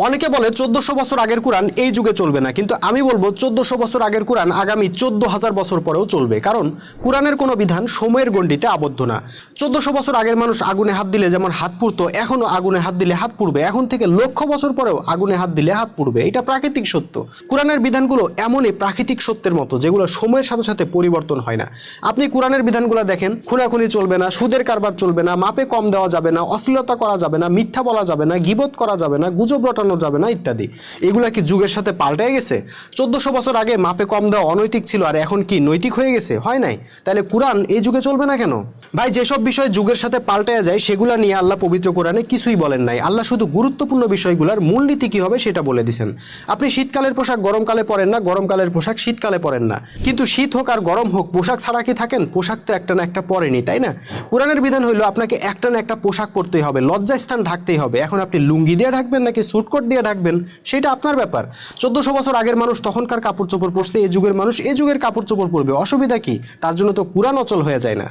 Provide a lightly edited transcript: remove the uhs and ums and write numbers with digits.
অনেকে বলে 1400 বছর আগের কোরআন এই যুগে চলবে না, কিন্তু আমি বলবো 1400 বছর আগের কোরআন আগামী 14,000 বছর পরেও চলবে, কারণ কোরআনের কোনো বিধান সময়ের গণ্ডিতে আবদ্ধ না। 1400 বছর আগের মানুষ আগুনে হাত দিলে যেমন হাত পুড়তো, এখনো আগুনে হাত দিলে হাত পুড়বে, এখন থেকে লক্ষ বছর পরেও আগুনে হাত দিলে হাত পুড়বে, এটা প্রাকৃতিক সত্য। কোরআনের বিধানগুলো এমনই প্রাকৃতিক সত্যের মতো যেগুলো সময়ের সাথে সাথে পরিবর্তন হয় না। আপনি কোরআনের বিধানগুলো দেখেন, খুনাখুনি চলবে না, সুদের কারবার চলবে না, মাপে কম দেওয়া যাবে না, অশ্লীলতা করা যাবে না, মিথ্যা বলা যাবে না, গীবত করা যাবে না, গুজব রটানো যাবে না ইত্যাদি। এগুলা কি যুগের সাথে পাল্টে গেছে? 1400 বছর আগে মাপে কম দেওয়া অনৈতিক ছিল, আর এখন কি নৈতিক হয়ে গেছে? হয় নাই। তাহলে কোরআন এই যুগে চলবে না কেন? ভাই, যেসব বিষয় যুগের সাথে পাল্টে যায় সেগুলা নিয়ে আল্লাহ পবিত্র কোরআনে কিছুই বলেন নাই। আল্লাহ শুধু গুরুত্বপূর্ণ বিষয়গুলোর মূলনীতি কি হবে সেটা বলে দিয়েছেন। আপনি শীতকালের পোশাক গরমকালে পরেন না, গরমকালের পোশাক শীতকালে পরেন না, কিন্তু শীত হোক আর গরম হোক পোশাক ছাড়া কি থাকেন? পোশাক তো একটা না একটা পরেনি, তাই না? কোরআনের বিধান হইলো আপনাকে একটা না একটা পোশাক পরতেই হবে, লজ্জাস্থান ঢাকতেই হবে। এখন আপনি লুঙ্গি দিয়ে ঢাকবেন নাকি সুটকোট দিয়ে ঢাকবেন সেটা আপনার ব্যাপার। 1400 বছর আগের মানুষ তখনকার কাপড় চোপড় পরছে, এই যুগের মানুষ এই যুগের কাপড় চোপড় পরবে, অসুবিধা কি? তার জন্য তো কোরআন অচল হয়ে যায় না।